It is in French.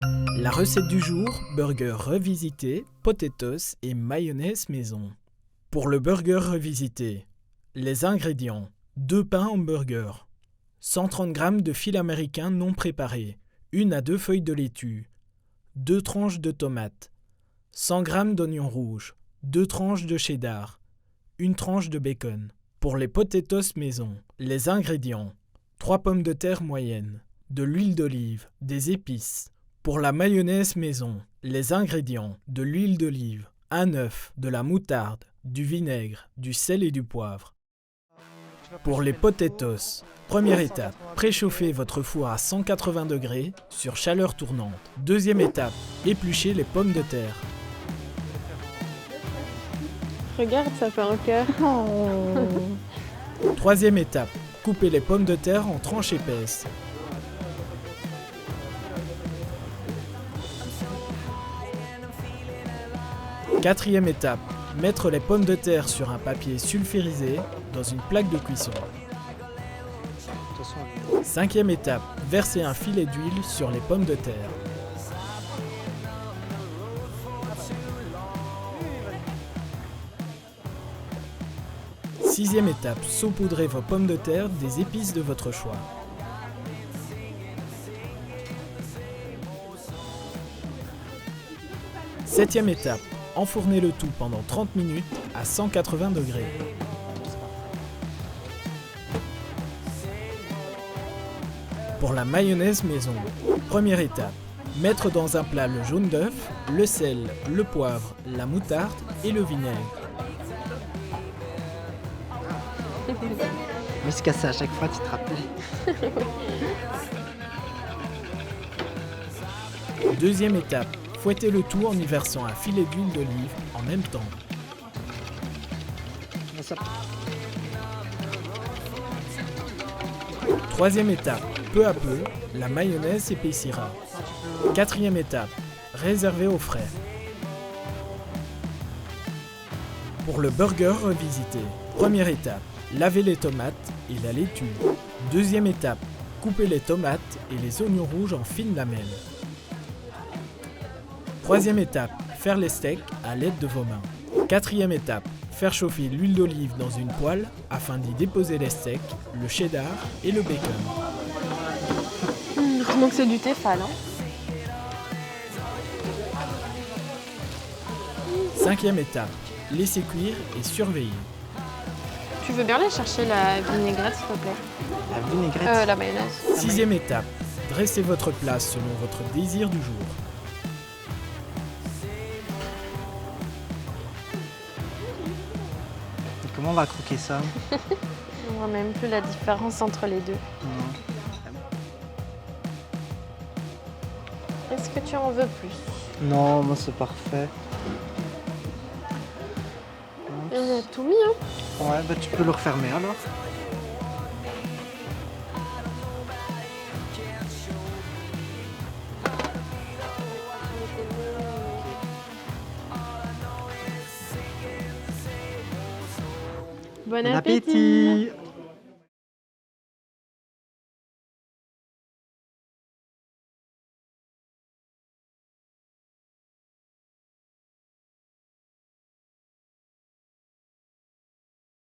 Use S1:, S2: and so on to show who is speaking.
S1: La recette du jour, burger revisité, potatoes et mayonnaise maison. Pour le burger revisité, les ingrédients: 2 pains hamburger, 130 g de fil américain non préparé, 1 à 2 feuilles de laitue, 2 tranches de tomates, 100 g d'oignons rouges, 2 tranches de cheddar, 1 tranche de bacon. Pour les potatoes maison, les ingrédients: 3 pommes de terre moyennes, de l'huile d'olive, des épices. Pour la mayonnaise maison, les ingrédients: de l'huile d'olive, un œuf, de la moutarde, du vinaigre, du sel et du poivre. Pour les potatoes, première étape, préchauffez votre four à 180 degrés sur chaleur tournante. Deuxième étape, épluchez les pommes de terre.
S2: Regarde, ça fait un cœur.
S1: Troisième étape, coupez les pommes de terre en tranches épaisses. Quatrième étape, mettre les pommes de terre sur un papier sulfurisé dans une plaque de cuisson. Cinquième étape, verser un filet d'huile sur les pommes de terre. Sixième étape, saupoudrez vos pommes de terre des épices de votre choix. Septième étape, enfournez le tout pendant 30 minutes à 180 degrés. Pour la mayonnaise maison, première étape, mettre dans un plat le jaune d'œuf, le sel, le poivre, la moutarde et le vinaigre.
S3: Mais se casser à chaque fois, tu te rappelles.
S1: Deuxième étape, fouettez le tout en y versant un filet d'huile d'olive en même temps. Troisième étape, peu à peu, la mayonnaise s'épaissira. Quatrième étape, réservez au frais. Pour le burger revisité, première étape, lavez les tomates et la laitue. Deuxième étape, coupez les tomates et les oignons rouges en fines lamelles. Troisième étape, faire les steaks à l'aide de vos mains. Quatrième étape, faire chauffer l'huile d'olive dans une poêle afin d'y déposer les steaks, le cheddar et le bacon.
S2: Heureusement que c'est du Tefal, hein.
S1: Cinquième étape, laissez cuire et surveiller.
S2: Tu veux bien aller chercher la vinaigrette, s'il te plaît?
S3: La vinaigrette.
S2: La mayonnaise.
S1: Sixième étape, dressez votre plat selon votre désir du jour.
S3: Et comment on va croquer ça?
S2: On voit même plus la différence entre les deux. Est-ce que tu en veux plus?
S3: Non, moi c'est parfait.
S2: On a tout mis, hein.
S3: Ouais, bah tu peux le refermer alors.
S2: Bon
S3: Bon
S2: appétit.
S3: appétit!